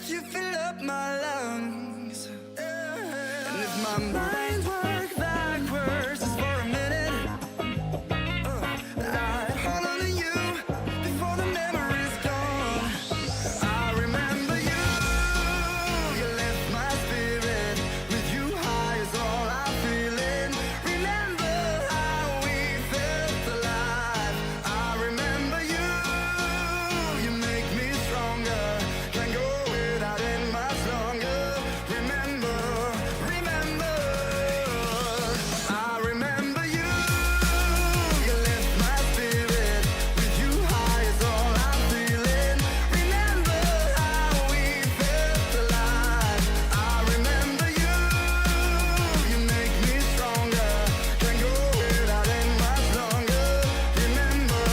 breath, you fill up my lungs. And if my mind worked backwards just for a minute, I'd hold on to you before the memory's gone. I remember you lift my spirit. With you high is all I'm feeling. Remember how we felt alive. I remember you make me stronger. Can't go without it much longer. Remember, I remember you lift my spirit. With you high is all I'm feeling. Remember how we felt alive. I remember you make me stronger. Can't go without it much longer. Remember.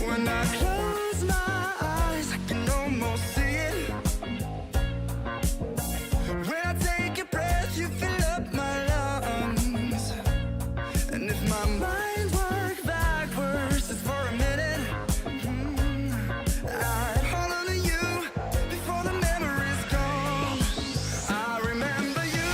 When I close my eyes, I can almost see it. When I take a breath, you fill up my lungs. And if my mind worked backwards just for a minute, I'd hold on to you before the memory's gone. I remember you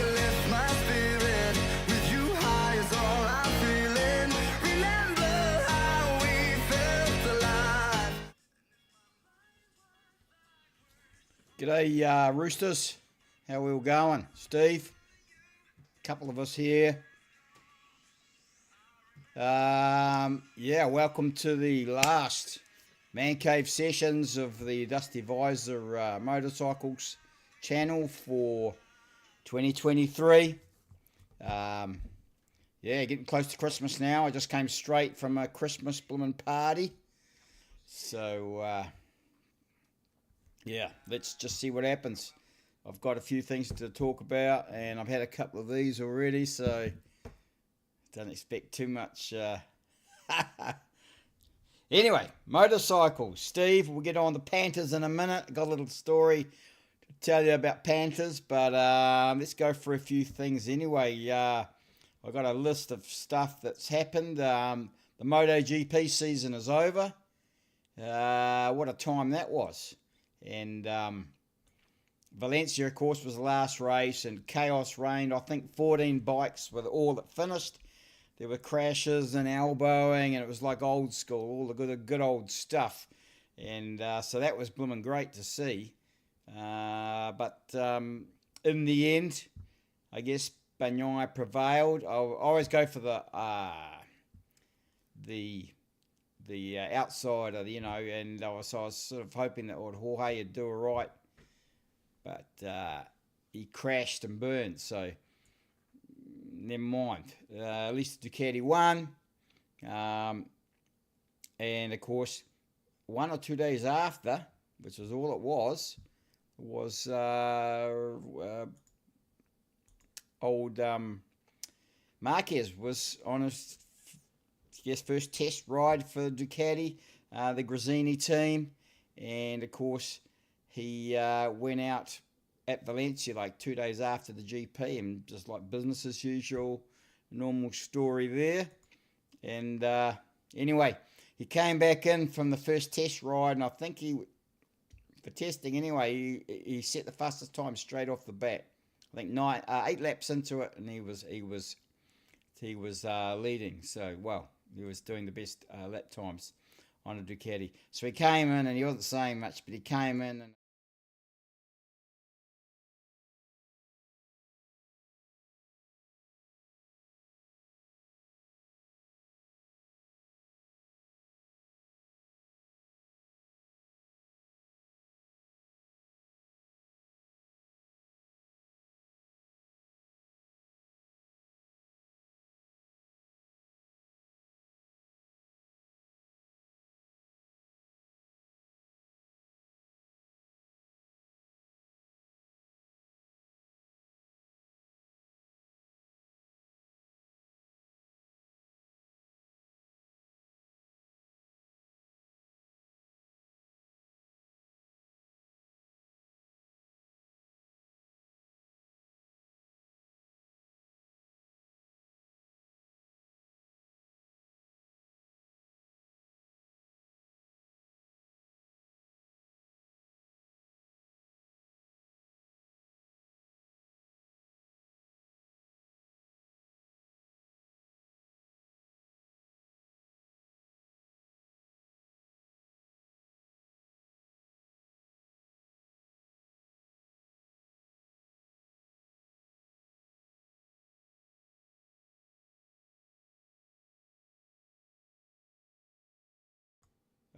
lift my spirit. With you high is all I'm feeling. Remember how we felt alive. G'day, Roosters. How we all going? Steve, a couple of us here. Yeah, welcome to the last Mancave sessions of the Dusty Visor Motorcycles channel for 2023. Yeah, getting close to Christmas now. I just came straight from a Christmas bloomin' party. So, yeah, let's just see what happens. I've got a few things to talk about, and I've had a couple of these already, so don't expect too much. Anyway, motorcycles. Steve, we'll get on the Panthers in a minute. Got a little story to tell you about Panthers, but let's go for a few things anyway. I've got a list of stuff that's happened. The MotoGP season is over. What a time that was. And Valencia, of course, was the last race, and chaos reigned. I think 14 bikes were all that finished. There were crashes and elbowing, and it was like old school, all the good old stuff. And so that was blooming great to see. But in the end, I guess Bagnaia prevailed. I always go for the outsider, you know, and I was sort of hoping that Jorge would do all right. But he crashed and burned, so never mind. At least Ducati won. And, of course, 1 or 2 days after, which was all it was old Marquez was on his first test ride for Ducati, the Grazzini team. And, of course, he went out at Valencia like 2 days after the GP, and just like business as usual, normal story there. And anyway, he came back in from the first test ride, and I think for testing anyway, he set the fastest time straight off the bat. I think 8 laps into it, and he was leading. So, well, He was doing the best lap times on a Ducati. So he came in and he wasn't saying much, but he came in and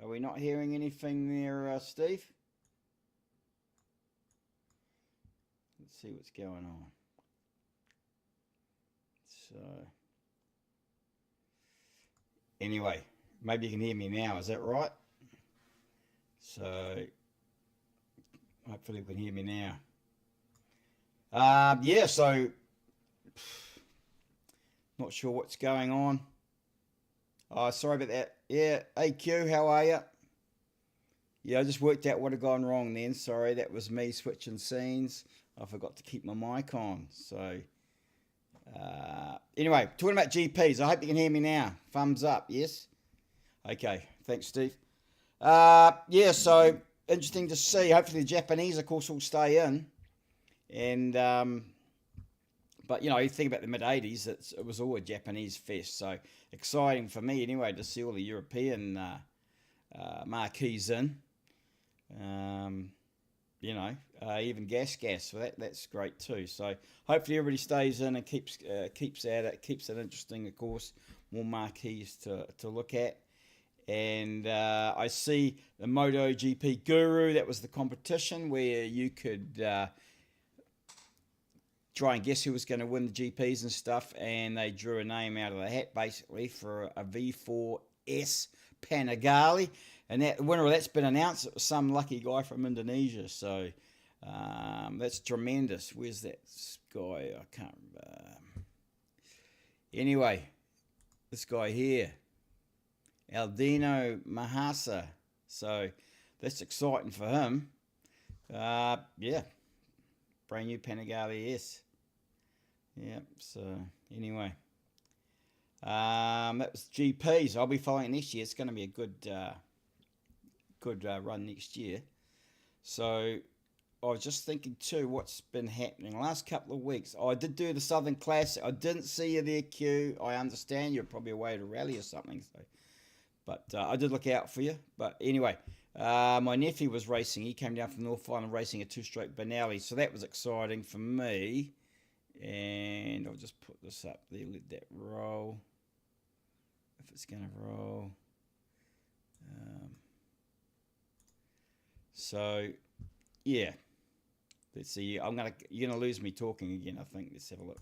are we not hearing anything there, Steve? Let's see what's going on. So, anyway, maybe you can hear me now. Is that right? So, hopefully, you can hear me now. Yeah. So, not sure what's going on. Oh, sorry about that. Yeah, AQ, how are you? Yeah, I just worked out what had gone wrong then. Sorry, that was me switching scenes. I forgot to keep my mic on. So, anyway, talking about GPs. I hope you can hear me now. Thumbs up, yes? Okay, thanks, Steve. Yeah, so interesting to see. Hopefully, the Japanese, of course, will stay in. And, but, you know, you think about the mid 80s, it was all a Japanese fest. So, exciting for me anyway to see all the European marquees in. You know, even gas. So that's great too. So hopefully everybody stays in and keeps at it, keeps it interesting. Of course, more marquees to look at. And I see the MotoGP Guru. That was the competition where you could try and guess who was going to win the GPs and stuff. And they drew a name out of the hat basically for a V4S Panigale. And that the winner of that's been announced. It was some lucky guy from Indonesia. So that's tremendous. Where's that guy? I can't remember. Anyway, this guy here, Aldino Mahasa. So that's exciting for him. Yeah, brand new Panigale S. Yeah. So anyway, that was GPs. I'll be following next year. It's going to be a good run next year. So I was just thinking too, what's been happening the last couple of weeks. I did do the Southern Classic. I didn't see you there, Q. I understand you're probably away at a rally or something. So, but I did look out for you. But anyway, my nephew was racing. He came down from North Island racing a two-stroke Benelli. So that was exciting for me. And I'll just put this up there. Let that roll. If it's going to roll. So, yeah. Let's see. You're gonna lose me talking again, I think. Let's have a look.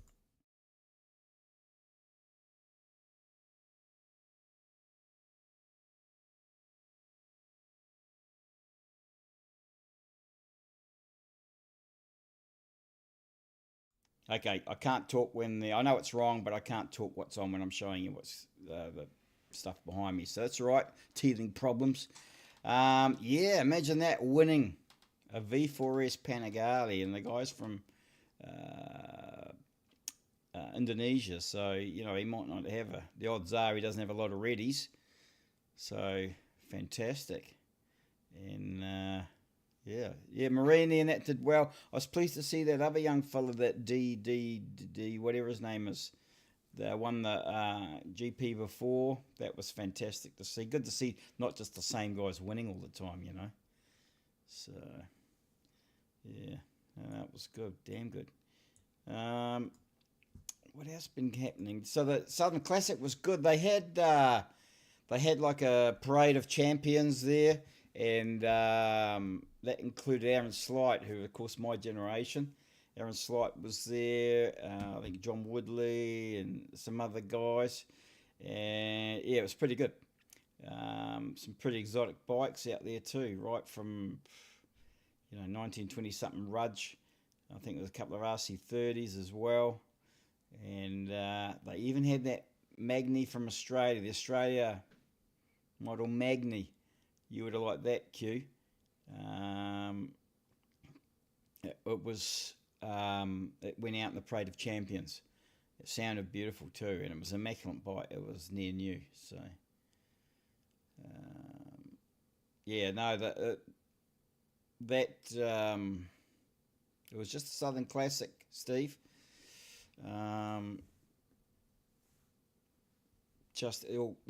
Okay, I can't talk I know it's wrong, but I can't talk what's on when I'm showing you what's the stuff behind me. So that's all right. Teething problems. Yeah, imagine that, winning a V4S Panigale, and the guy's from Indonesia, so you know he might not have the odds are he doesn't have a lot of readies, so fantastic. And yeah, Marini and that did well. I was pleased to see that other young fella, that D whatever his name is, They won the GP before. That was fantastic to see. Good to see not just the same guys winning all the time, you know. So, yeah, that was good. Damn good. What else been happening? So the Southern Classic was good. They had like a parade of champions there, and that included Aaron Slight, who, of course, my generation. Aaron Slight was there. I think John Woodley and some other guys, and yeah, it was pretty good. Some pretty exotic bikes out there too, right from 1920 something Rudge. I think there was a couple of RC30s as well, and they even had that Magni from Australia, the Australia model Magni. You would have liked that, Q. It was it went out in the Parade of Champions. It sounded beautiful too, and it was an immaculate bike. It was near new, so yeah, no, that it was just a Southern Classic, Steve. The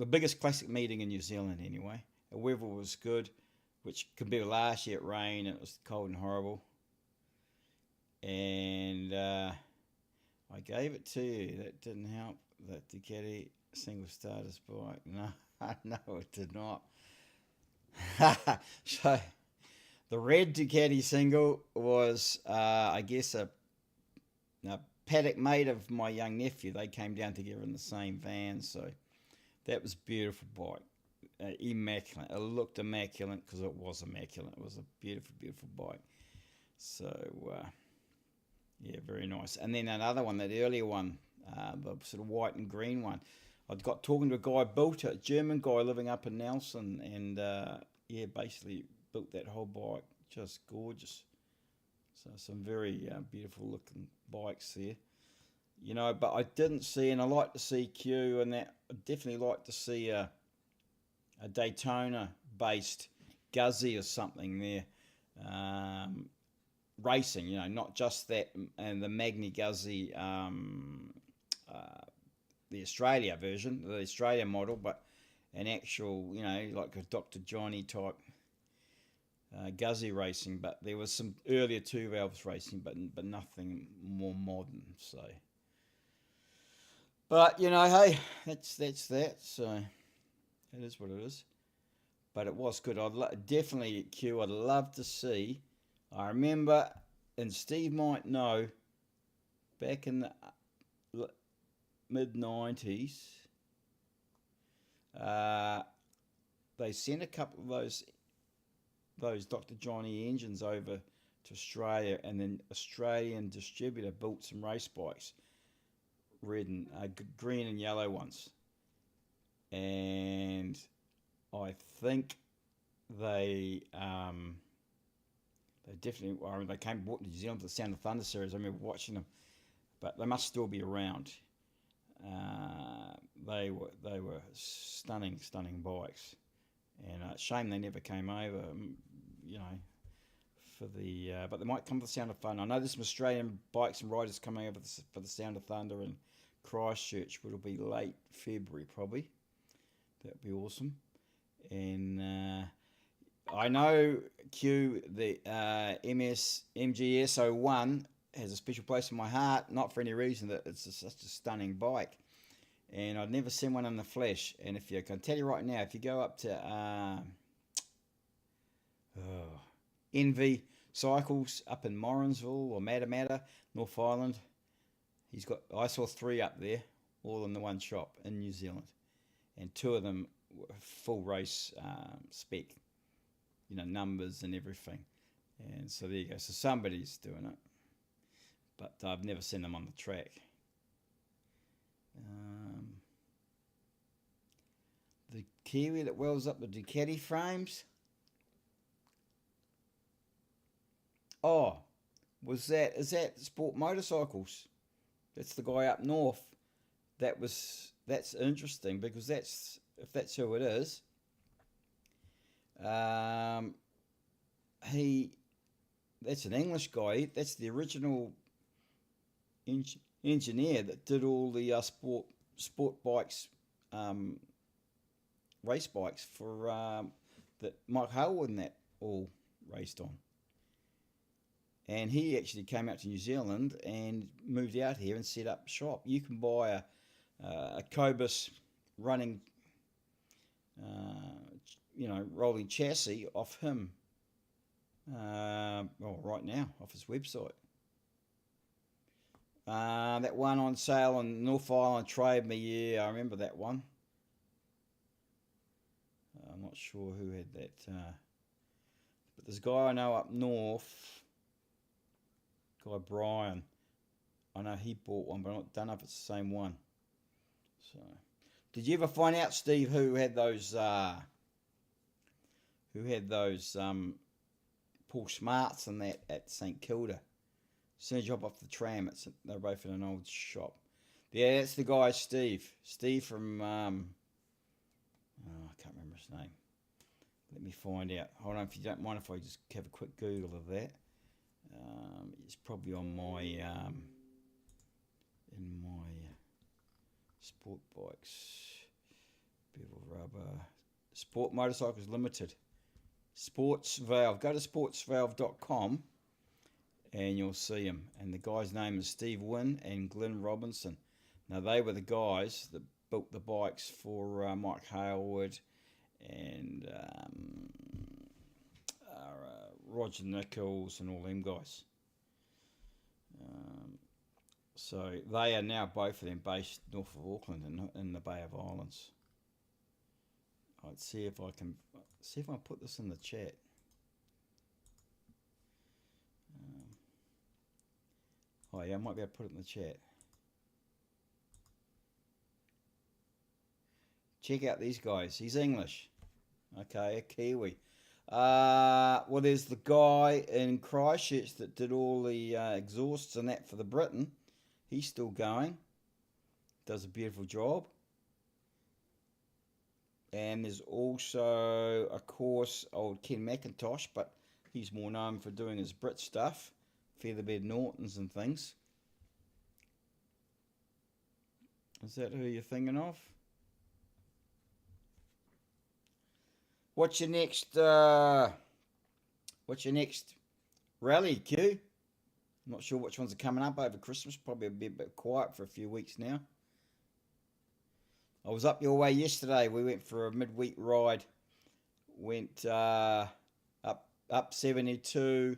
biggest classic meeting in New Zealand anyway. The weather was good, which compared to last year, it rained and it was cold and horrible. And I gave it to you. That didn't help. That Ducati single starter's bike. No, no, it did not. So the red Ducati single was, I guess, a paddock mate of my young nephew. They came down together in the same van, so that was a beautiful bike. Immaculate. It looked immaculate because it was immaculate. It was a beautiful, beautiful bike. So, yeah, very nice. And then another one, that earlier one, the sort of white and green one. I got talking to a guy, built it, a German guy living up in Nelson, and yeah, basically built that whole bike. Just gorgeous. So some very beautiful looking bikes there. But I didn't see, and I like to see Q, and that I definitely like to see a Daytona-based Guzzi or something there. Racing, not just that, and the Magni Guzzi, the Australia version, the Australia model, but an actual, like a Dr. Johnny type Guzzi racing. But there was some earlier two valves racing, but nothing more modern. So, but hey, that's that. So it is what it is. But it was good. Definitely Q. I'd love to see. I remember, and Steve might know, back in the mid-90s, they sent a couple of those Dr. Johnny engines over to Australia, and then Australian distributor built some race bikes, red and green and yellow ones, and I think they definitely, they came to New Zealand for the Sound of Thunder series. I remember watching them, but they must still be around. They were stunning bikes, and shame they never came over. For the but they might come for the Sound of Thunder. I know there's some Australian bikes and riders coming over for the Sound of Thunder in Christchurch, which will be late February probably. That'd be awesome. And I know Q, the MGS 01 has a special place in my heart, not for any reason, that it's such a stunning bike. And I'd never seen one in the flesh. And I can tell you right now, if you go up to Envy Cycles up in Morrinsville or Matamata, North Island, I saw 3 up there, all in the one shop in New Zealand. And 2 of them were full race spec, numbers and everything. And so there you go. So somebody's doing it. But I've never seen them on the track. The Kiwi that welds up the Ducati frames. Oh, is that Sport Motorcycles? That's the guy up north. That's interesting, because if that's who it is. That's an English guy. That's the original engineer that did all the Sport sport bikes, race bikes for that Mike Hailwood and that all raced on. And he actually came out to New Zealand and moved out here and set up shop. You can buy a Cobus running, rolling chassis off him. Right now, off his website. That one on sale on North Island Trade Me, yeah, I remember that one. I'm not sure who had that, but there's a guy I know up north, guy Brian. I know he bought one, but I don't know if it's the same one. So, did you ever find out, Steve, who had those Paul Smarts and that at St Kilda? As soon as you hop off the tram, they're both in an old shop. Yeah, that's the guy, Steve. Steve from I can't remember his name. Let me find out. Hold on, if you don't mind, if I just have a quick Google of that. It's probably on my in my sport bikes, Bevel Rubber, Sport Motorcycles Limited, Sports Valve. Go to sportsvalve.com and you'll see him. And the guy's name is Steve Wynn and Glenn Robinson. Now, they were the guys that built the bikes for Mike Hailwood and Roger Nichols and all them guys. So they are now, both of them, based north of Auckland in the Bay of Islands. I'd see if I can put this in the chat. I might be able to put it in the chat. Check out these guys. He's English. Okay, a Kiwi. Well, there's the guy in Christchurch that did all the exhausts and that for the Britain. He's still going. Does a beautiful job. And there's also, of course, old Ken McIntosh, but he's more known for doing his Brit stuff. Featherbed Nortons and things. Is that who you're thinking of? What's your next rally, Q? I'm not sure which ones are coming up over Christmas. Probably a bit quiet for a few weeks now. I was up your way yesterday. We went for a midweek ride. Went up 72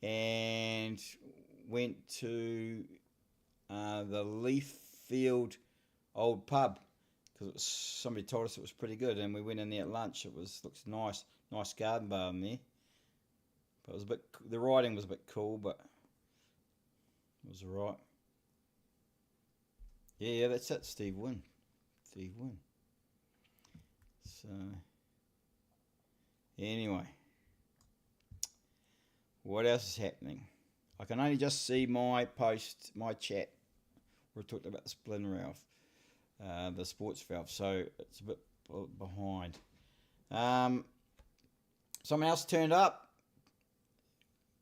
and went to the Leaffield old pub because somebody told us it was pretty good, and we went in there at lunch. Looks nice garden bar in there. But it was the riding was a bit cool, but it was alright. Yeah, that's it, Steve Wynn. So anyway, what else is happening? I can only just see my post, my chat, where I talked about the splinter valve, the sports valve, so it's a bit behind. Someone else turned up.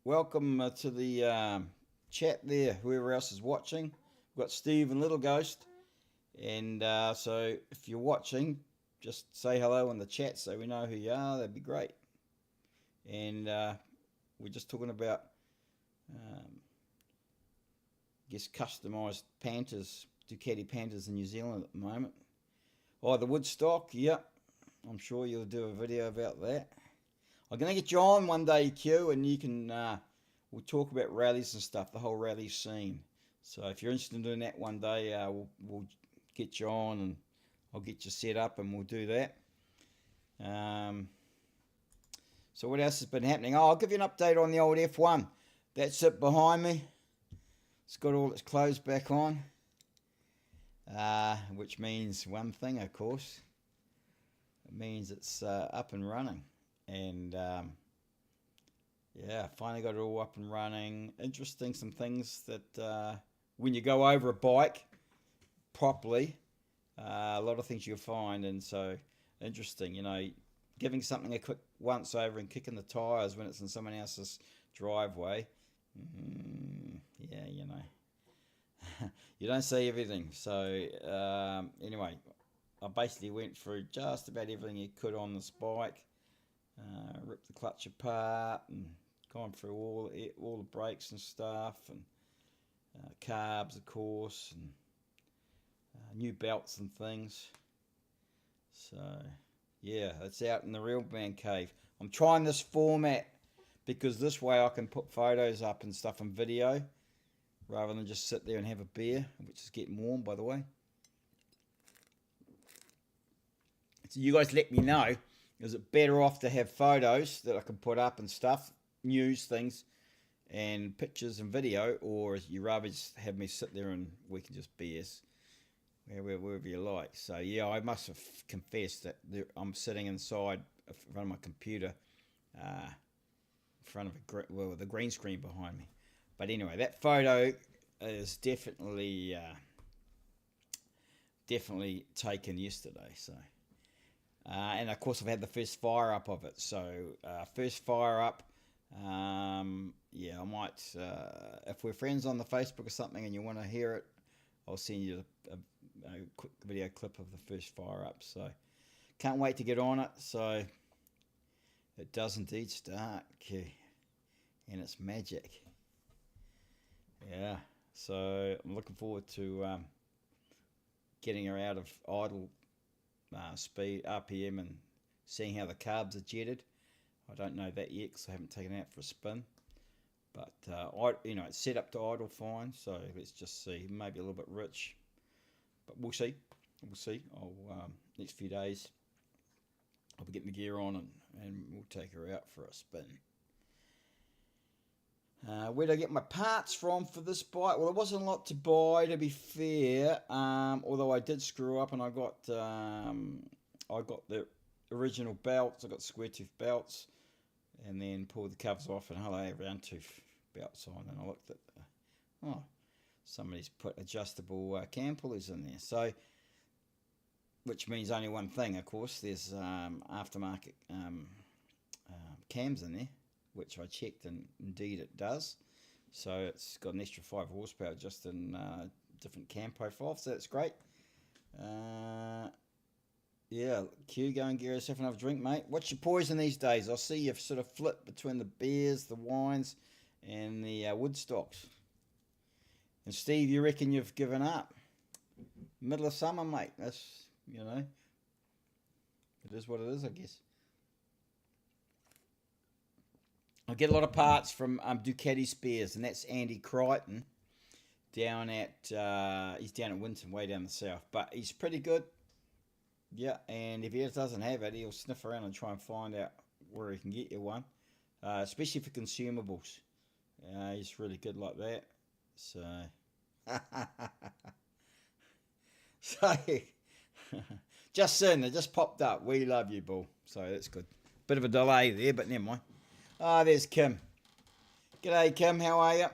Welcome to the chat there, whoever else is watching. We've got Steve and Little Ghost. And so if you're watching, just say hello in the chat so we know who you are. That'd be great. And we're just talking about, customised Panthers, Ducati Panthers in New Zealand at the moment. Oh, the Woodstock, yep. I'm sure you'll do a video about that. I'm going to get you on one day, Q, and you can, we'll talk about rallies and stuff, the whole rally scene. So if you're interested in doing that one day, we'll get you on and I'll get you set up and we'll do that. So what else has been happening? Oh, I'll give you an update on the old F1. That's it behind me. It's got all its clothes back on, which means one thing, of course. It means it's up and running. And finally got it all up and running. Interesting, some things that when you go over a bike properly, a lot of things you'll find. And so interesting, giving something a quick once over and kicking the tyres when it's in someone else's driveway. you don't see everything. So anyway, I basically went through just about everything you could on this bike. Ripped the clutch apart and gone through all the brakes and stuff, and carbs, of course, and new belts and things. So yeah, it's out in the real Mancave. I'm trying this format because this way I can put photos up and stuff and video rather than just sit there and have a beer, which is getting warm, by the way. So you guys let me know, is it better off to have photos that I can put up and stuff, news things, and pictures and video, or you rather just have me sit there and we can just BS wherever you like? So yeah, I must have confessed that I'm sitting inside in front of my computer, in front of the green screen behind me. But anyway, that photo is definitely taken yesterday. So. And of course I've had the first fire up of it. So first fire up, yeah, I might, if we're friends on the Facebook or something and you want to hear it, I'll send you a quick video clip of the first fire up. So can't wait to get on it. So it does indeed start, and it's magic. Yeah, so I'm looking forward to getting her out of idle speed, RPM, and seeing how the carbs are jetted. I don't know that yet because I haven't taken it out for a spin. But it's set up to idle fine, so let's just see. Maybe a little bit rich, but we'll see. We'll see. I'll next few days I'll be getting the gear on and we'll take her out for a spin. Where did I get my parts from for this bike? Well, it wasn't a lot to buy, to be fair. Although I did screw up and I got the original belts. I got square tooth belts, and then pulled the covers off and hello, round tooth belts on. And I looked at, somebody's put adjustable cam pulleys in there. So, which means only one thing, of course. There's aftermarket cams in there, which I checked, and indeed it does. So it's got an extra 5 horsepower just in different cam profiles, so that's great. Yeah, Q, go and get yourself another drink, mate. What's your poison these days? I see you've sort of flipped between the beers, the wines, and the Woodstocks. And Steve, you reckon you've given up? Middle of summer, mate. That's, it is what it is, I guess. I get a lot of parts from Ducati spares, and that's Andy Crichton down at he's down at Winton, way down the south, but he's pretty good. Yeah, and if he doesn't have it, he'll sniff around and try and find out where he can get you one, especially for consumables. He's really good like that. So, just soon, they just popped up. We love you, Bull. So that's good. Bit of a delay there, but never mind. There's Kim. G'day, Kim. How are you?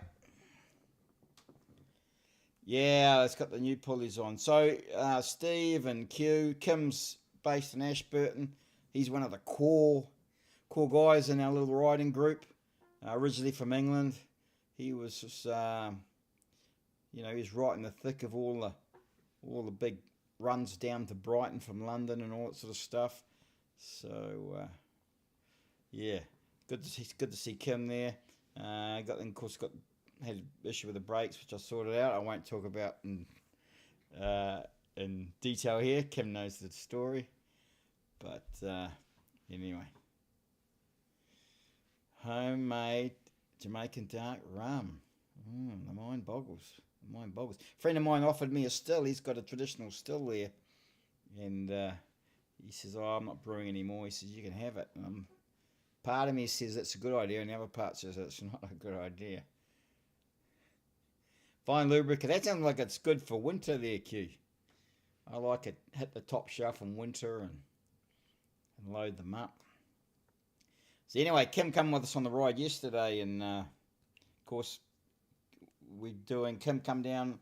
Yeah, it's got the new pulleys on. So, Steve and Q. Kim's based in Ashburton. He's one of the core guys in our little riding group. Originally from England. He was just, he was right in the thick of all the big runs down to Brighton from London and all that sort of stuff. So, yeah. Good to see Kim there. Had an issue with the brakes, which I sorted out. I won't talk about in detail here. Kim knows the story, but anyway, homemade Jamaican dark rum. The mind boggles. A friend of mine offered me a still. He's got a traditional still there, and he says, "Oh, I'm not brewing anymore." He says, "You can have it." Part of me says it's a good idea, and the other part says it's not a good idea. Fine lubricant. That sounds like it's good for winter there, Q. I like it. Hit the top shelf in winter and load them up. So anyway, Kim come with us on the ride yesterday, and of course, Kim come down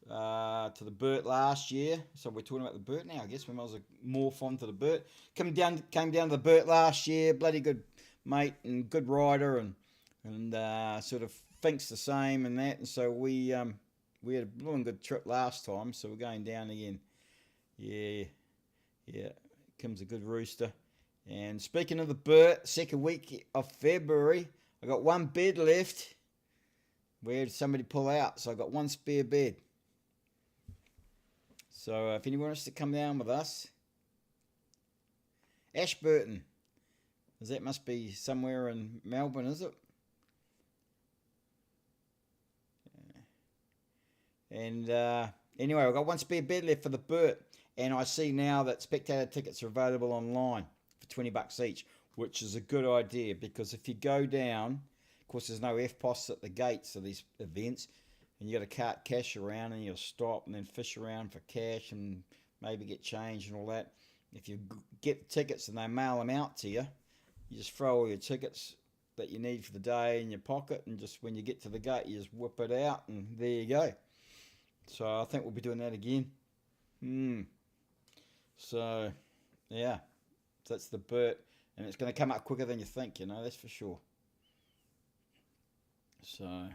to the Burt last year. So we're talking about the Burt now, I guess. We might as well morph on to the Burt. Came down to the Burt last year. Bloody good mate and good rider, and sort of thinks the same and that. And so we we had a blooming good trip last time, so we're going down again. Yeah, Kim's a good rooster. And speaking of the Burt, second week of February, I got one bed left. Where did somebody pull out? So I got one spare bed. So if anyone wants to come down with us, Ashburton, because that must be somewhere in Melbourne, is it? And anyway, I've got one spare bed left for the Burt, and I see now that spectator tickets are available online for $20 each, which is a good idea, because if you go down, of course there's no FPOS at the gates of these events, and you got to cart cash around, and you'll stop and then fish around for cash and maybe get change and all that. If you get tickets and they mail them out to you, you just throw all your tickets that you need for the day in your pocket, and just when you get to the gate, you just whip it out, and there you go. So I think we'll be doing that again. So, yeah. So that's the Burt. And it's going to come up quicker than you think, that's for sure. So,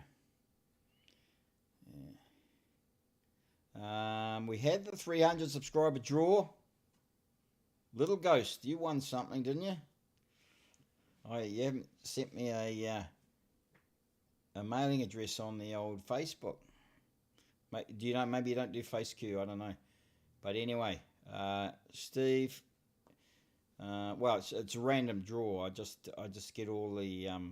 yeah. We had the 300 subscriber draw. Little Ghost, you won something, didn't you? Oh, you haven't sent me a mailing address on the old Facebook. Do you know? Maybe you don't do FaceQ. I don't know. But anyway, Steve. Well, it's a random draw. I just get all the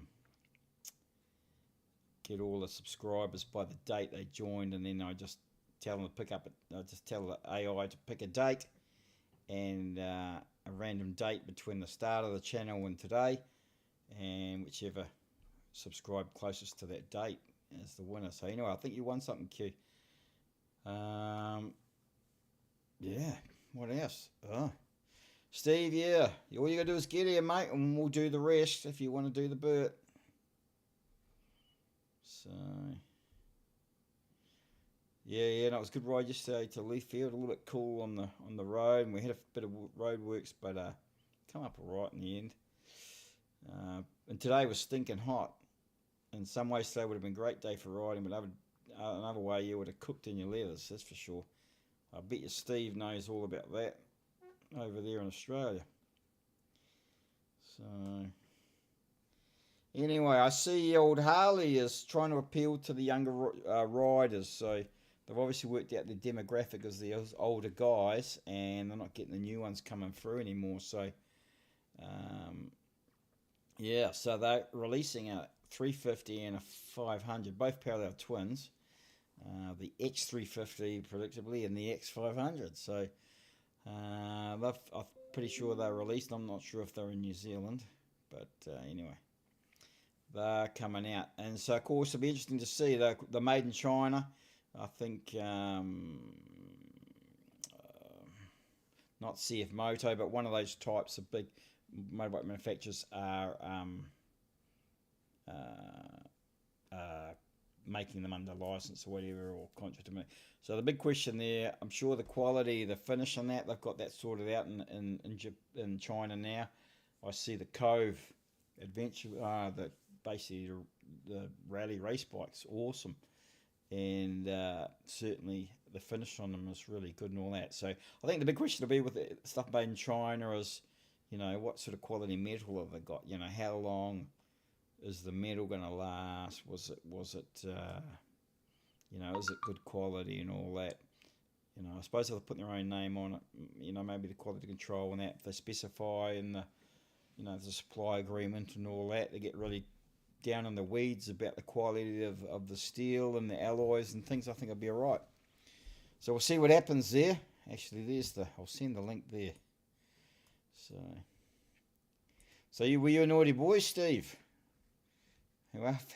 subscribers by the date they joined, and then I just tell them to pick up. I just tell the AI to pick a date and a random date between the start of the channel and today, and whichever subscribed closest to that date is the winner. So anyway, I think you won something, Q. Yeah, what else? Oh, Steve, yeah, all you gotta do is get here, mate, and we'll do the rest if you want to do the Burt. So, yeah, no, it was a good ride yesterday to Leafield. A little bit cool on the road, and we had a bit of road works, but come up all right in the end. And today was stinking hot. In some ways, today would have been a great day for riding, but another way you would have cooked in your leathers, that's for sure. I bet you Steve knows all about that over there in Australia. So, anyway, I see old Harley is trying to appeal to the younger riders, so they've obviously worked out the demographic as the older guys, and they're not getting the new ones coming through anymore. So, yeah, so they're releasing a 350 and a 500, both parallel twins. The X350 predictably, and the X500. So I'm pretty sure they're released. I'm not sure if they're in New Zealand, but anyway, they're coming out. And so of course it'll be interesting to see. They're made in China. I think not CF Moto, but one of those types of big motorbike manufacturers are making them under license or whatever, or contract. So the big question there, I'm sure the quality, the finish on that, they've got that sorted out in China now. I see the Cove Adventure, basically the rally race bikes, awesome, and certainly the finish on them is really good and all that. So I think the big question will be with the stuff made in China is, what sort of quality metal have they got? How long is the metal going to last? Was it is it good quality and all that? I suppose if they put their own name on it, maybe the quality control and that, if they specify in the, the supply agreement and all that, they get really down in the weeds about the quality of the steel and the alloys and things, I think it'll be all right. So we'll see what happens there. Actually, I'll send the link there. So were you a naughty boy, Steve?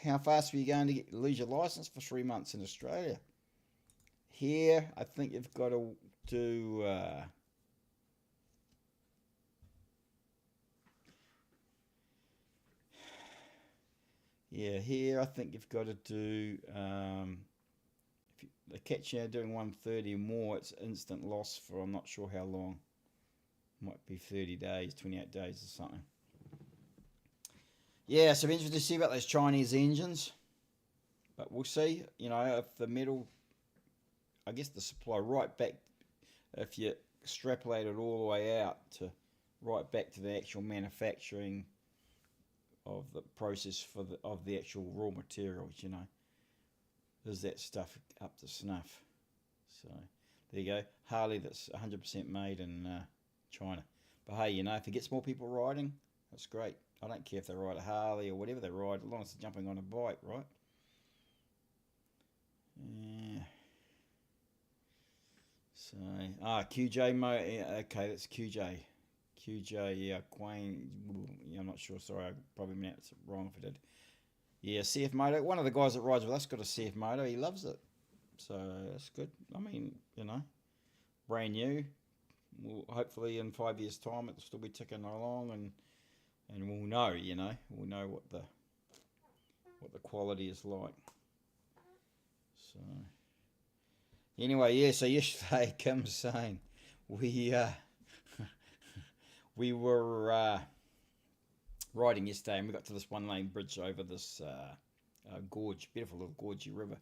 How fast were you going to lose your license for 3 months in Australia? Here, I think you've got to do... here I think you've got to do... if they catch you doing 130 or more, it's instant loss for I'm not sure how long. Might be 30 days, 28 days or something. Yeah, so I'm interested to see about those Chinese engines. But we'll see, if the metal I guess the supply right back, if you extrapolate it all the way out to right back to the actual manufacturing of the process of the actual raw materials, you know, is that stuff up to snuff? So there you go, Harley that's 100% made in China. But hey, you know, if it gets more people riding, that's great. I don't care if they ride a Harley or whatever they ride, as long as they're jumping on a bike, right? Yeah. So, QJ okay, that's QJ. QJ, yeah, Quayne, yeah, I'm not sure, sorry, I probably pronounced it wrong if I did. Yeah, CF Moto, one of the guys that rides with us got a CF Moto, he loves it. So, that's good. I mean, you know, brand new. Well, hopefully in 5 years' time it'll still be ticking along, and we'll know, you know, what the quality is like. So anyway, yeah. So yesterday, Kim's saying we we were riding yesterday, and we got to this one-lane bridge over this gorge, beautiful little gorgy river,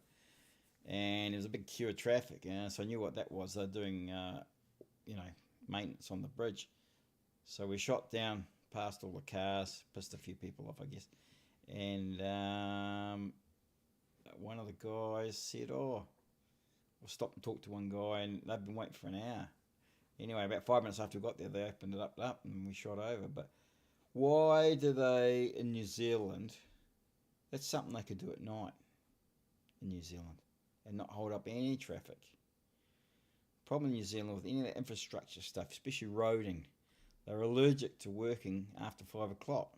and there was a big queue of traffic. So I knew what that was. They're doing you know, maintenance on the bridge. So we shot down past all the cars, pissed a few people off, I guess, and one of the guys said, "Oh, we'll stop and talk to one guy," and they've been waiting for an hour. Anyway, about 5 minutes after we got there, they opened it up, and we shot over. But why do they in New Zealand? That's something they could do at night in New Zealand and not hold up any traffic. Problem in New Zealand with any of that infrastructure stuff, especially roading, they're allergic to working after 5 o'clock.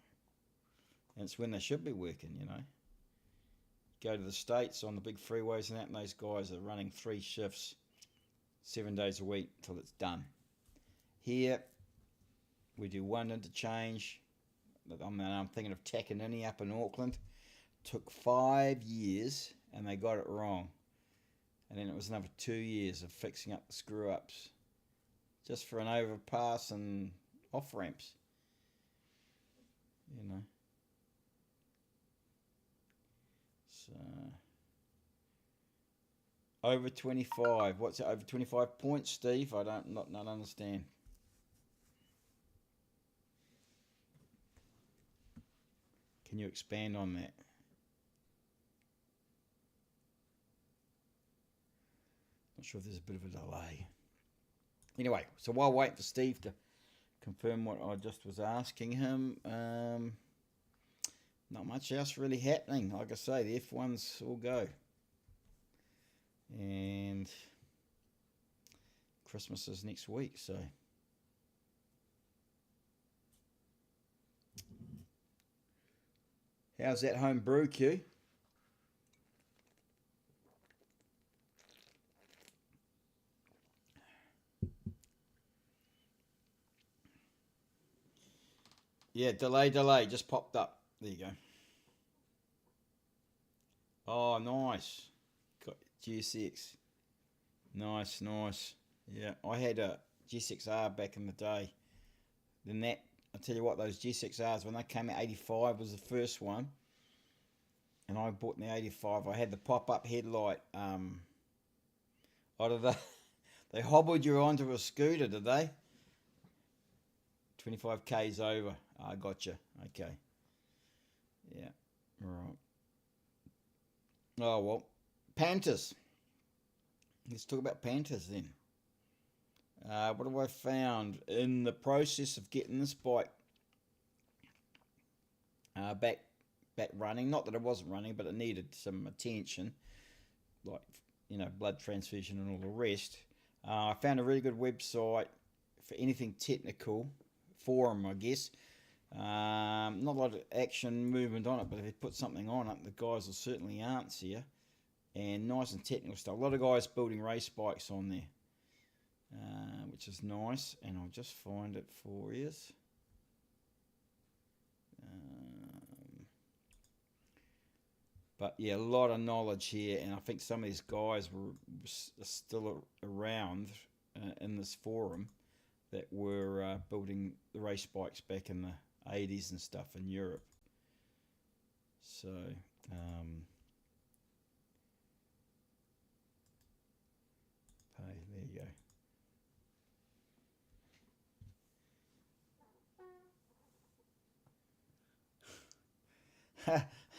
And it's when they should be working, you know. Go to the States on the big freeways and that, and those guys are running 3 shifts, 7 days a week till it's done. Here, we do one interchange. I'm thinking of Takanini up in Auckland. Took 5 years, and they got it wrong. And then it was another 2 years of fixing up the screw-ups, just for an overpass and off-ramps, you know. So, over 25. What's it, over 25 points, Steve? I don't not understand. Can you expand on that? Not sure if there's a bit of a delay. Anyway, so while waiting for Steve to confirm what I just was asking him, not much else really happening. Like I say, the F1s all go. And Christmas is next week, so how's that home brew, Q? Yeah, delay, just popped up. There you go. Oh, nice. Got GSX. Nice. Yeah, I had a G6R back in the day. Then that, I tell you what, those G6Rs, when they came out, 85 was the first one. And I bought in the 85. I had the pop-up headlight. They hobbled you onto a scooter, did they? 25 k's over. I gotcha. Okay. Yeah. All right. Oh, well. Panthers. Let's talk about Panthers then. What have I found in the process of getting this bike back running? Not that it wasn't running, but it needed some attention, like, you know, blood transfusion and all the rest. I found a really good website for anything technical, forum, I guess. Not a lot of action movement on it, but if you put something on it, the guys will certainly answer you. And nice and technical stuff. A lot of guys building race bikes on there, which is nice. And I'll just find it for you. But yeah, a lot of knowledge here, and I think some of these guys are still around in this forum that were building the race bikes back in the 80s and stuff in Europe. So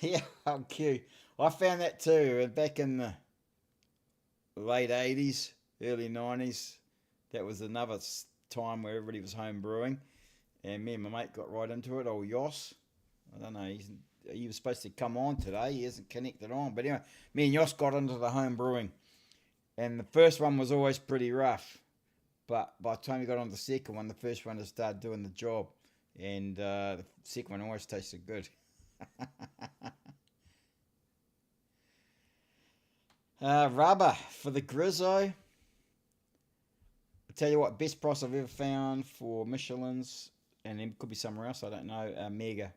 Yeah, oh, Q. I found that too back in the late 80s, early 90s. That was another time where everybody was home brewing. And me and my mate got right into it. Old Yoss. I don't know. He was supposed to come on today. He hasn't connected on. But anyway, me and Yoss got into the home brewing. And the first one was always pretty rough. But by the time we got on the second one, the first one had started doing the job. And the second one always tasted good. Rubber for the Grizzo. I tell you what, best price I've ever found for Michelin's, and it could be somewhere else, I don't know. Mega,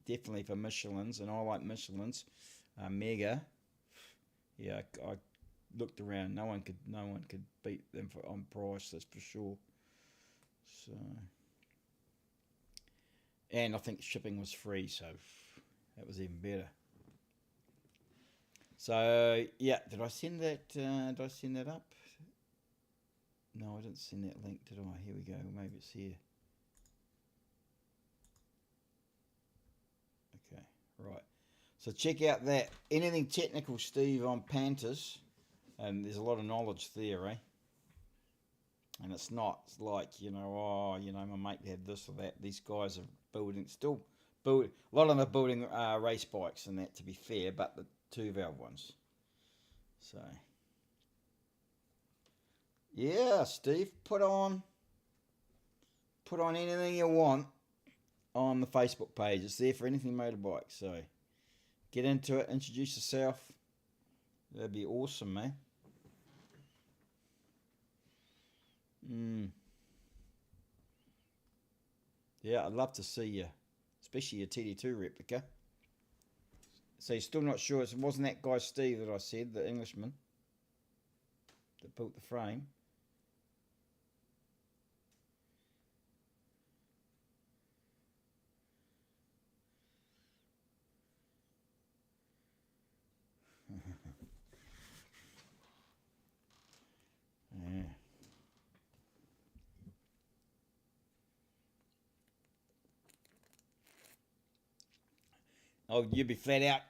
definitely for Michelin's, and I like Michelin's. Mega, yeah, I looked around. No one could beat them on price. That's for sure. So, and I think shipping was free, so that was even better. So yeah, did I send that? Did I send that up? No, I didn't send that link, did I? Here we go. Maybe it's here. Okay, right. So check out that. Anything technical, Steve, on Panthers, and there's a lot of knowledge there, eh? And it's not like, my mate had this or that. These guys are still building. A lot of them are building race bikes and that, to be fair, but the 2-valve ones. So, yeah, Steve, put on anything you want on the Facebook page. It's there for anything motorbike. So, get into it, introduce yourself. That'd be awesome, man. Yeah, I'd love to see you, especially your TD2 replica. So you're still not sure? It wasn't that guy Steve that I said, the Englishman, that built the frame. Yeah. Oh, you'd be flat out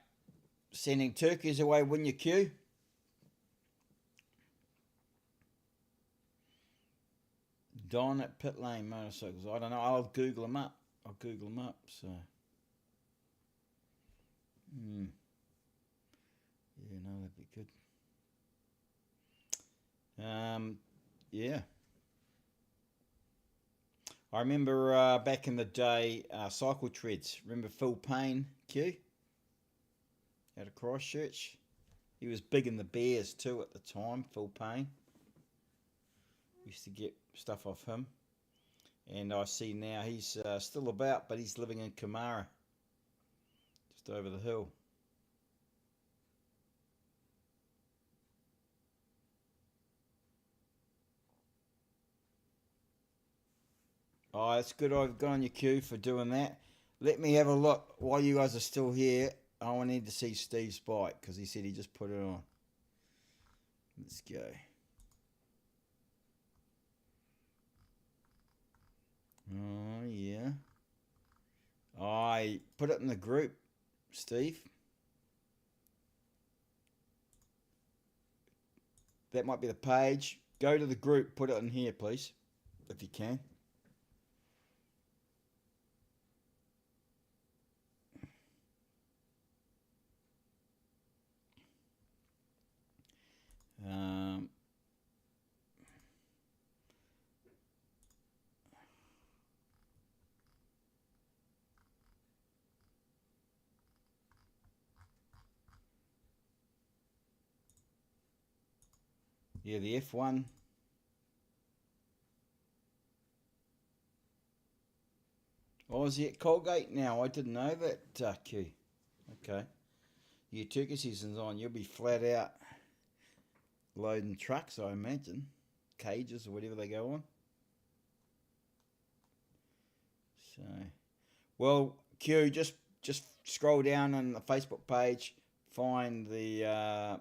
sending turkeys away, wouldn't you, Q? Don at Pit Lane Motorcycles. I don't know. I'll Google them up. So, yeah, no, that'd be good. Yeah. I remember back in the day, cycle treads. Remember Phil Payne, Q? Out of Christchurch. He was big in the Bears too at the time, Phil Payne. Used to get stuff off him. And I see now he's still about, but he's living in Kamara, just over the hill. Oh, it's good I've got on your queue for doing that. Let me have a look while you guys are still here. I need to see Steve's bike because he said he just put it on. Let's go. Oh, yeah. I put it in the group, Steve. That might be the page. Go to the group, put it in here, please, if you can. Yeah, the F1. Oh, is he at Colgate now? I didn't know that, Q. Okay. Your turkey season's on. You'll be flat out loading trucks, I imagine. Cages or whatever they go on. So, well, Q, just scroll down on the Facebook page, find the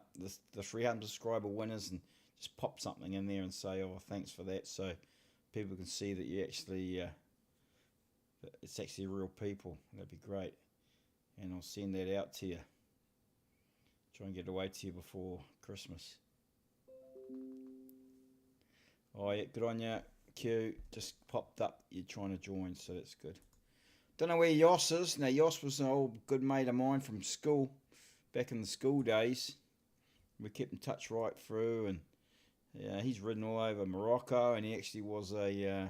300 subscriber winners, and just pop something in there and say, "Oh, thanks for that," so people can see that you actually it's actually real people. That'd be great. and I'll send that out to you. Try and get it away to you before Christmas. Oh yeah, good on you, Q. Just popped up. You're trying to join, so that's good. Don't know where Yoss is. Now, Yoss was an old good mate of mine from school, back in the school days. We kept in touch right through, and yeah, he's ridden all over Morocco, and he actually was a,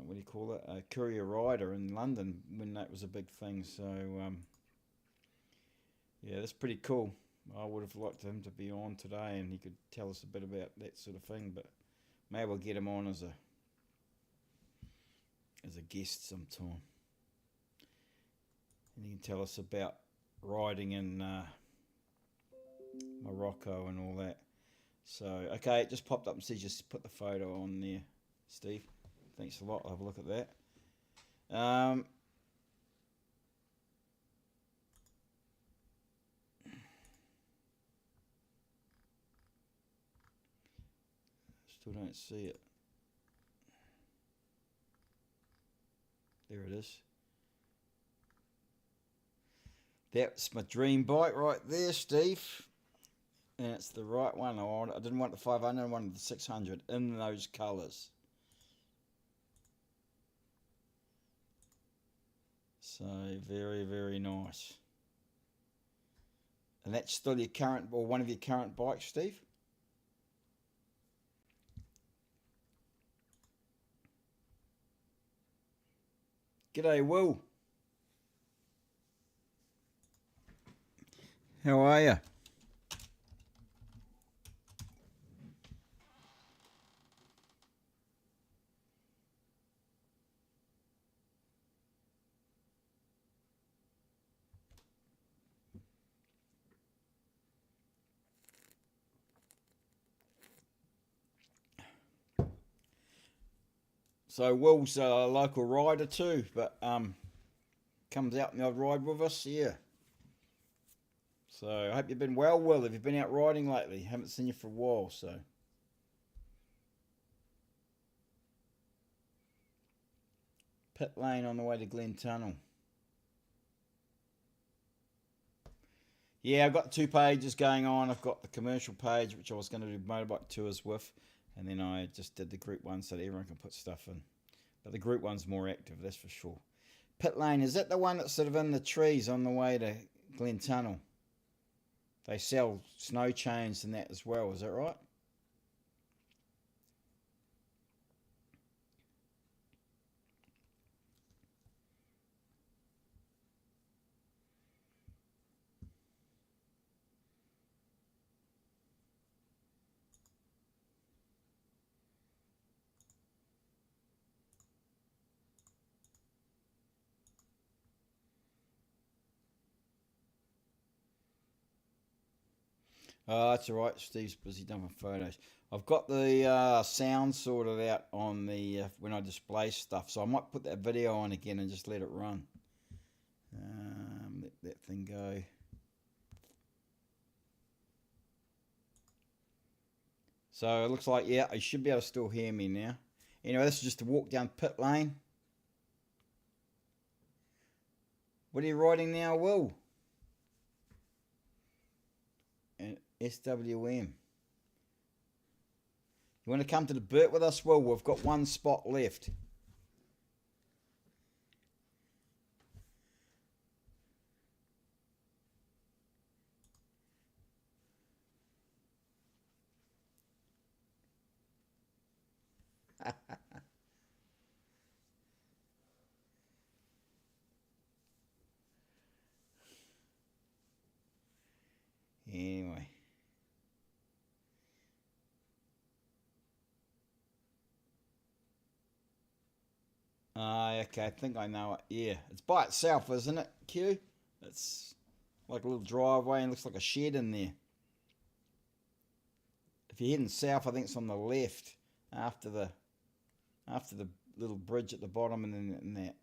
what do you call it, a courier rider in London when that was a big thing. So, yeah, that's pretty cool. I would have liked him to be on today, and he could tell us a bit about that sort of thing, but maybe we'll get him on as a guest sometime, and he can tell us about riding in Morocco and all that. So okay, it just popped up and says just put the photo on there, Steve. Thanks a lot. I'll have a look at that. Still don't see it. There it is. That's my dream bike right there, Steve. And it's the right one. I didn't want the 500, I wanted the 600 in those colours. So, very, very nice. And that's still your current, or one of your current bikes, Steve? G'day, Will. How are you? So Will's a local rider too, but comes out and odd ride with us, yeah. So I hope you've been well, Will. Have you been out riding lately? Haven't seen you for a while, so. Pit lane on the way to Glen Tunnel. Yeah, I've got 2 pages going on. I've got the commercial page, which I was going to do motorbike tours with, and then I just did the group one so that everyone can put stuff in. But the group one's more active, that's for sure. Pit lane, is that the one that's sort of in the trees on the way to Glen Tunnel? They sell snow chains and that as well, is that right? Oh, that's all right. Steve's busy dumping photos. I've got the sound sorted out on the when I display stuff, so I might put that video on again and just let it run. Let that thing go. So it looks like, yeah, you should be able to still hear me now. Anyway, this is just a walk down pit lane. What are you riding now, Will? And SWM. You want to come to the Burt with us? Well, we've got 1 spot left. Anyway. Okay, I think I know it. Yeah, it's by itself, isn't it, Q? It's like a little driveway and looks like a shed in there. If you're heading south, I think it's on the left after the little bridge at the bottom and then that.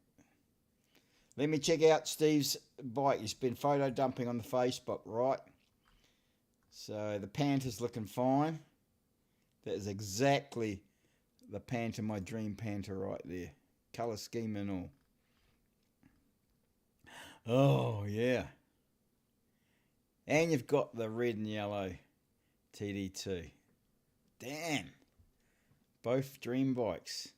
Let me check out Steve's bike. He's been photo dumping on the Facebook, right? So the Panther's looking fine. That is exactly the Panther, my dream Panther right there. Colour scheme and all. Oh, yeah. And you've got the red and yellow TD2. Damn. Both dream bikes.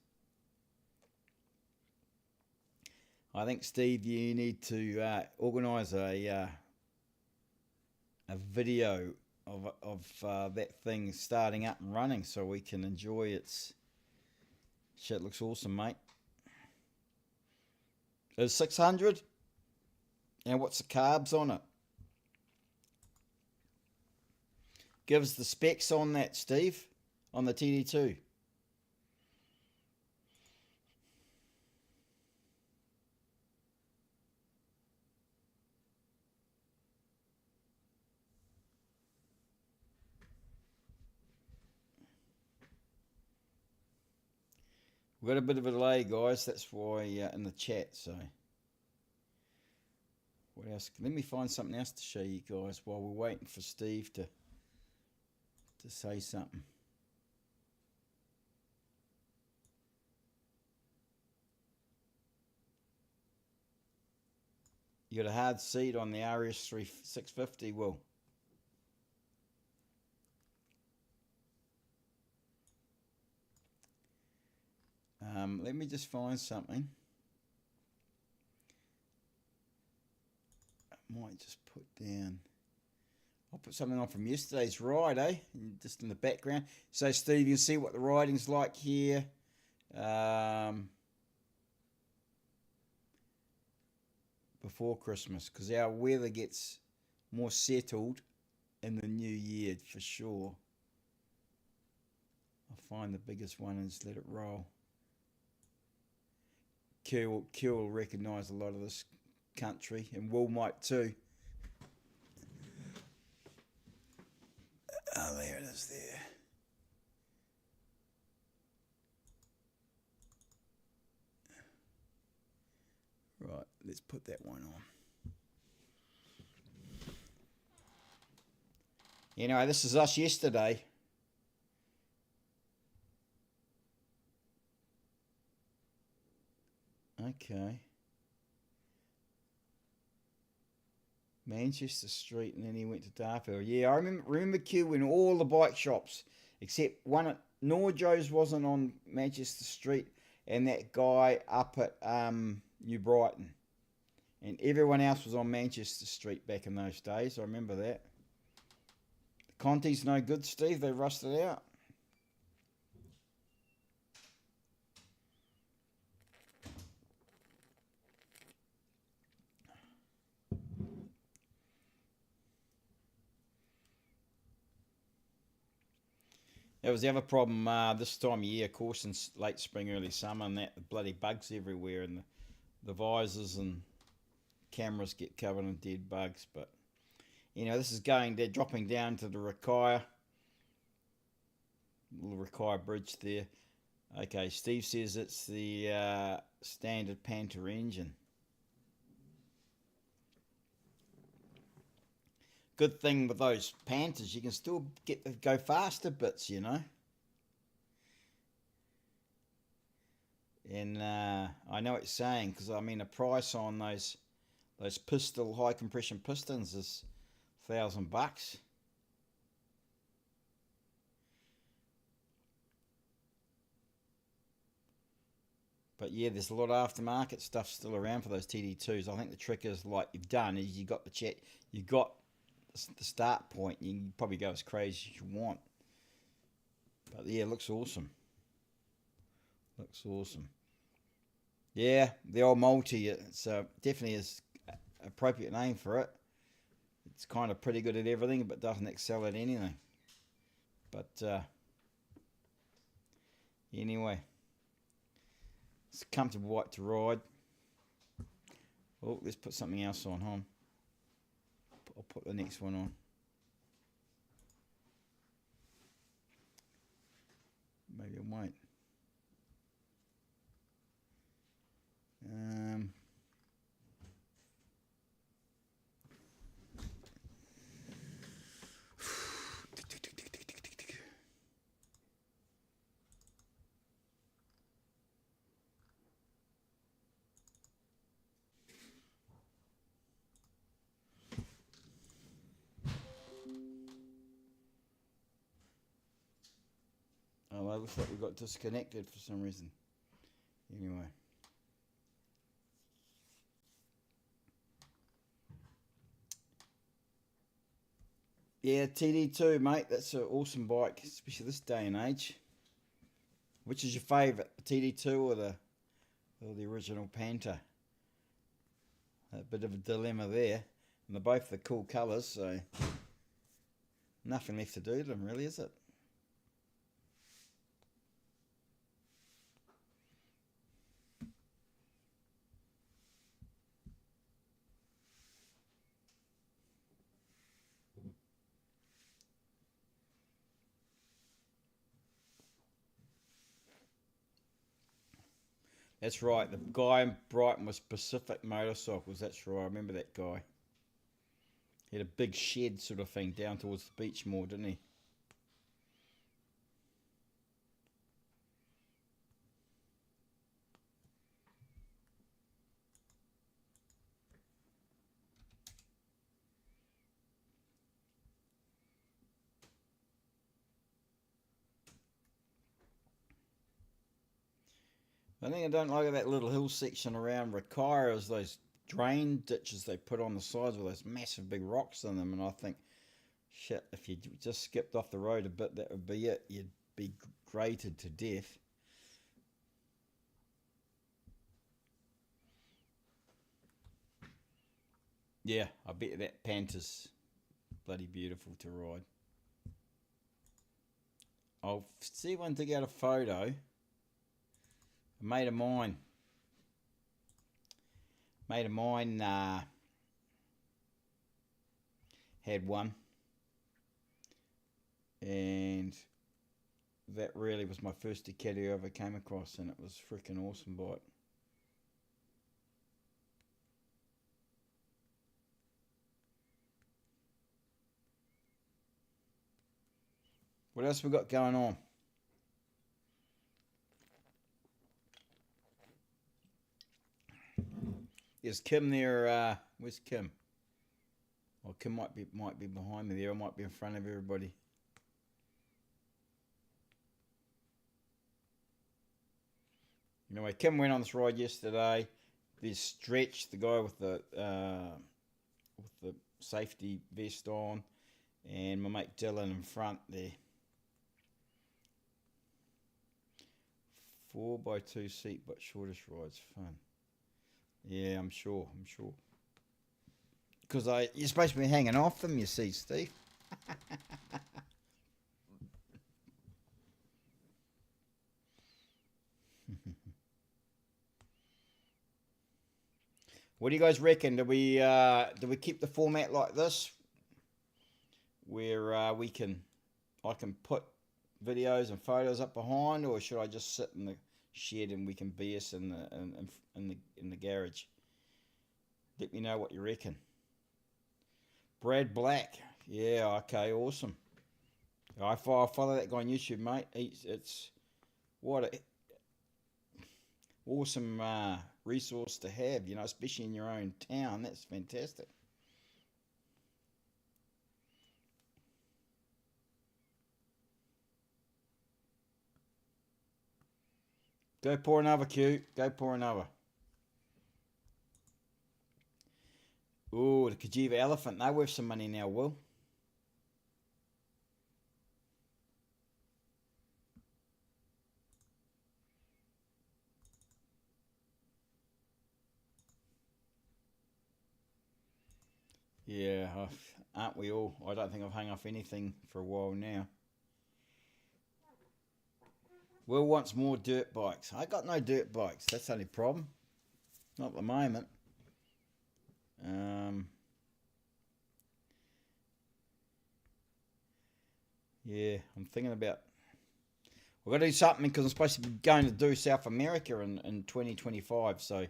I think, Steve, you need to organise a video of that thing starting up and running so we can enjoy its. Shit, looks awesome, mate. It's 600. And what's the carbs on it? Give us the specs on that, Steve, on the TD2. We've got a bit of a delay, guys. That's why in the chat. So, what else? Let me find something else to show you guys while we're waiting for Steve to say something. You got a hard seat on the RS3 650, Will. Let me just find something. I might just put down. I'll put something on from yesterday's ride, just in the background. So, Steve, you can see what the riding's like here. Before Christmas, because our weather gets more settled in the new year for sure. I'll find the biggest one and just let it roll. Q will recognise a lot of this country, and Will might too. Oh, there it is there. Right, let's put that one on. You know, this is us yesterday. Okay. Manchester Street, and then he went to Darfield. Yeah, I remember Q in all the bike shops, except one at Norjo's wasn't on Manchester Street, and that guy up at New Brighton. And everyone else was on Manchester Street back in those days. I remember that. The Conti's no good, Steve. They rusted out. That was the other problem this time of year, of course, in late spring, early summer, and that the bloody bugs everywhere, and the visors and cameras get covered in dead bugs. But you know, this is they're dropping down to the Rakaya, little Rakaya bridge there. Okay, Steve says it's the standard Panther engine. Good thing with those Panthers, you can still go faster bits, you know. And I know what you're saying, because I mean the price on those pistol high compression pistons is $1,000. But yeah, there's a lot of aftermarket stuff still around for those TD2s. I think the trick is, like you've done, is you got the start point. You can probably go as crazy as you want. But yeah, it looks awesome. Looks awesome. Yeah, the old multi. It's definitely is appropriate name for it. It's kind of pretty good at everything, but doesn't excel at anything. But anyway, it's a comfortable bike to ride. Oh, let's put something else on, huh? I'll put the next one on. Maybe I won't. Oh, looks like we got disconnected for some reason. Anyway. Yeah, TD2, mate. That's an awesome bike, especially this day and age. Which is your favourite, the TD2 or the original Panther? A bit of a dilemma there. And they're both the cool colours, so nothing left to do to them, really, is it? That's right. The guy in Brighton was Pacific Motorcycles. That's right. I remember that guy. He had a big shed sort of thing down towards the beach more, didn't he? The thing I don't like that little hill section around Rakaya is those drain ditches they put on the sides with those massive big rocks in them. And I think, shit, if you just skipped off the road a bit, that would be it. You'd be grated to death. Yeah, I bet that Panther's bloody beautiful to ride. I'll see one to get a photo. A mate of mine had one, and that really was my first Ducati I ever came across, and it was a freaking awesome bike. What else we got going on? Is Kim there? Where's Kim? Well, Kim might be behind me there. I might be in front of everybody. Anyway, Kim went on this ride yesterday. There's Stretch, the guy with the safety vest on, and my mate Dylan in front there. 4x2 seat, but shortest ride's fun. Yeah, I'm sure. Because you're supposed to be hanging off them, you see, Steve. What do you guys reckon? Do we keep the format like this, where I can put videos and photos up behind, or should I just sit in the shed and we can BS in the garage? Let me know what you reckon. Brad Black, yeah, okay, awesome. I follow that guy on YouTube, mate. It's what a awesome resource to have, especially in your own town. That's fantastic. Go pour another, Q. Go pour another. Ooh, the Kajiva elephant. They're worth some money now, Will. Yeah, aren't we all? I don't think I've hung off anything for a while now. Will wants more dirt bikes. I got no dirt bikes. That's the only problem. Not at the moment. Yeah, I'm thinking about. We've got to do something because I'm supposed to be going to do South America in 2025. So I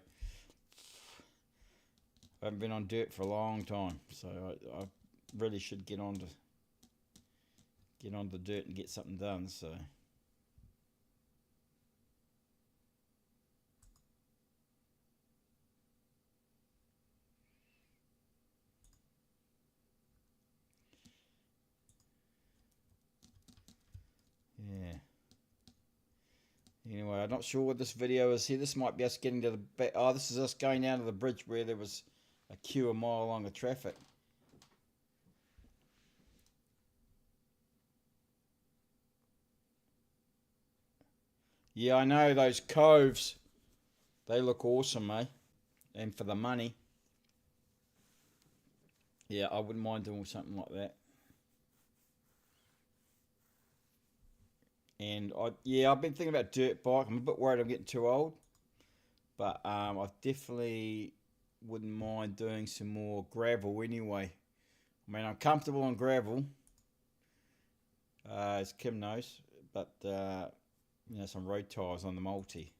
haven't been on dirt for a long time. So I really should get on the dirt and get something done. So. Yeah. Not sure what this video is here. This might be us getting to the back. Oh, this is us going down to the bridge where there was a queue a mile along the traffic. Yeah, I know those coves. They look awesome, eh? And for the money. Yeah, I wouldn't mind doing something like that. And I've been thinking about dirt bike. I'm a bit worried I'm getting too old. But I definitely wouldn't mind doing some more gravel anyway. I mean, I'm comfortable on gravel, as Kim knows. But, some road tyres on the multi.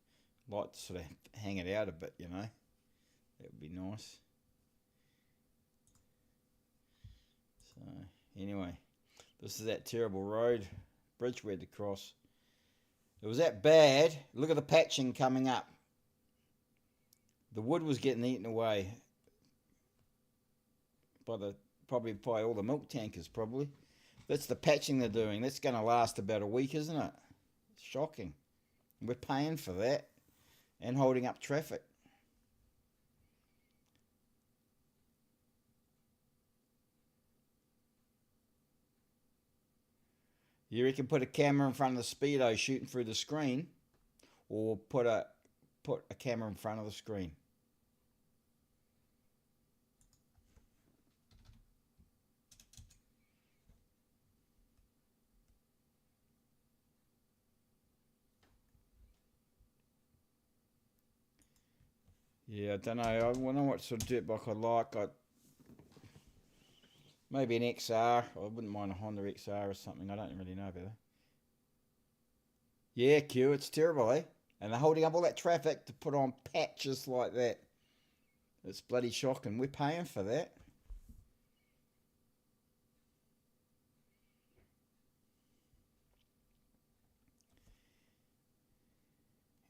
Like to sort of hang it out a bit, That would be nice. So, anyway, this is that terrible bridge we had to cross. It was that bad. Look at the patching coming up. The wood was getting eaten away probably by all the milk tankers, probably. That's the patching they're doing. That's going to last about a week, isn't it? It's shocking. We're paying for that and holding up traffic. You reckon put a camera in front of the speedo shooting through the screen, or put a camera in front of the screen? Yeah, I don't know. I wonder what sort of dirt bike I like. Maybe an XR. I wouldn't mind a Honda XR or something. I don't really know about that. Yeah, Q, it's terrible, eh? And they're holding up all that traffic to put on patches like that. It's bloody shocking. We're paying for that.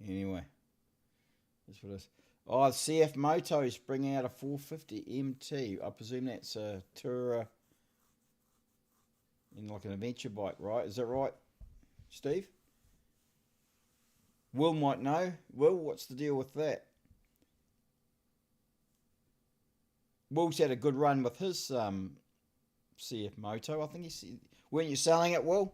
Anyway, that's what it is. Oh, CF Moto's bringing out a 450 MT. I presume that's a tourer in like an adventure bike, right? Is that right, Steve? Will might know. Will, what's the deal with that? Will's had a good run with his CF Moto. I think weren't you selling it, Will?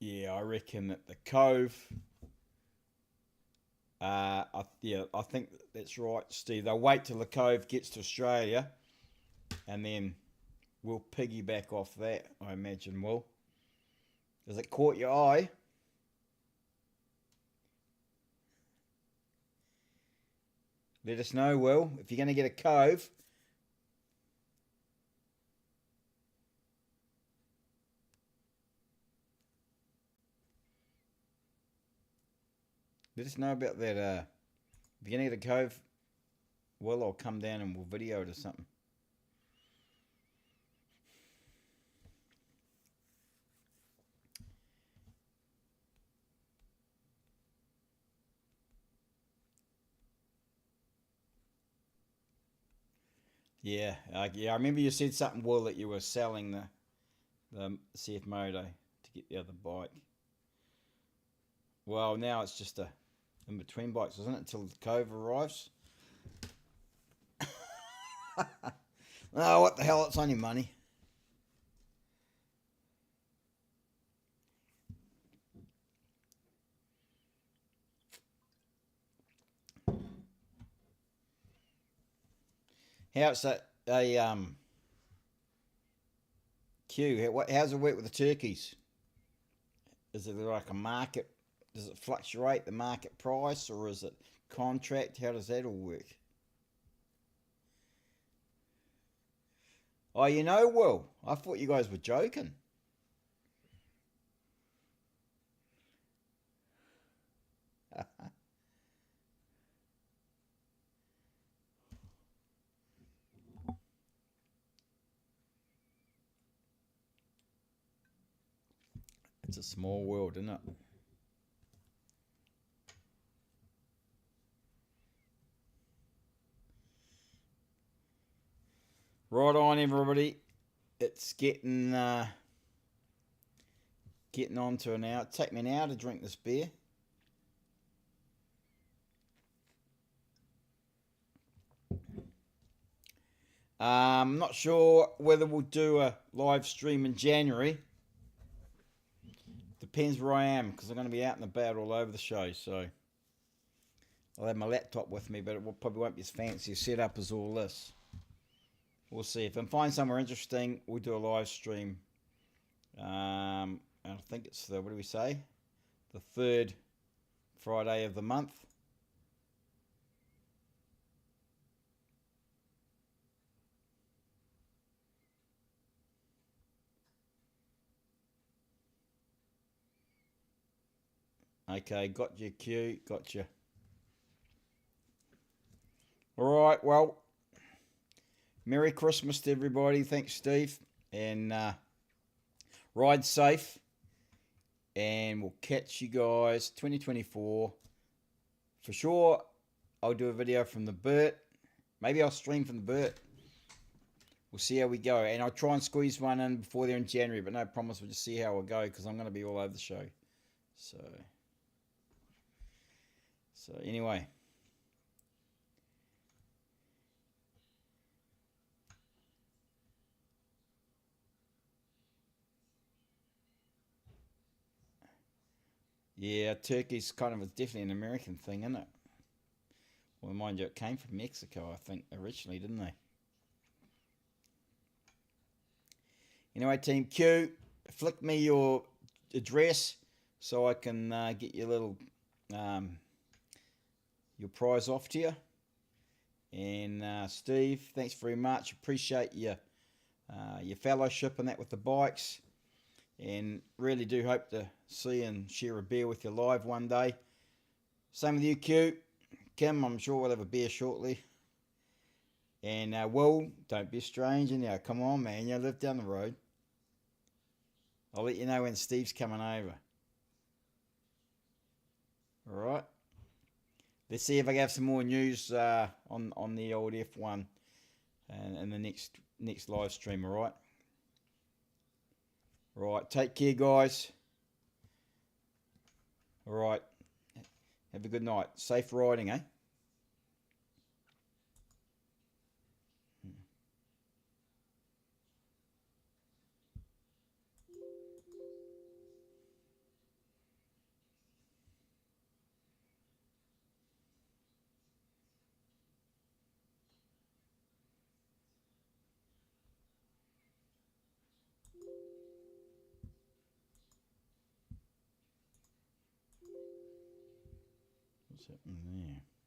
Yeah, I reckon that the Cove. I think that's right, Steve. They'll wait till the Cove gets to Australia, and then we'll piggyback off that. I imagine, Will. Does it caught your eye? Let us know, Will, if you're going to get a Cove. Let us know about that. If you're going to get a Cove, Will, I'll come down and we'll video it or something. Yeah, I remember you said something, Will, that you were selling the CF Moto to get the other bike. Well, now it's just a in-between bikes, isn't it, until the Cove arrives? Oh, what the hell, it's only money. How's that Q? How's it work with the turkeys? Is it like a market? Does it fluctuate the market price, or is it contract? How does that all work? Oh, Will, I thought you guys were joking. It's a small world, isn't it? Right on, everybody. It's getting on to an hour. Take me an hour to drink this beer. I'm not sure whether we'll do a live stream in January. Depends where I am, because I'm going to be out and about all over the show. So I'll have my laptop with me, but it probably won't be as fancy a setup as all this. We'll see. If I find somewhere interesting, we'll do a live stream. I think it's the, what do we say? The third Friday of the month. Okay, got your cue, got you. All right, well, Merry Christmas to everybody. Thanks, Steve. And ride safe. And we'll catch you guys 2024. For sure, I'll do a video from the Burt. Maybe I'll stream from the Burt. We'll see how we go. And I'll try and squeeze one in before they're in January. But no promise, we'll just see how we'll go, because I'm going to be all over the show. So anyway. Yeah, turkey's kind of definitely an American thing, isn't it? Well, mind you, it came from Mexico, I think, originally, didn't they? Anyway, Team Q, flick me your address so I can get your little your prize off to you. And Steve, thanks very much. Appreciate your fellowship and that with the bikes. And really do hope to see and share a beer with you live one day. Same with you, Q. Kim, I'm sure we'll have a beer shortly. And Will, don't be a stranger now. Come on, man. You live down the road. I'll let you know when Steve's coming over. All right. Let's see if I can have some more news on the old F1 and the next live stream. All right. Right, take care, guys. All right, have a good night. Safe riding, eh? What's happening there?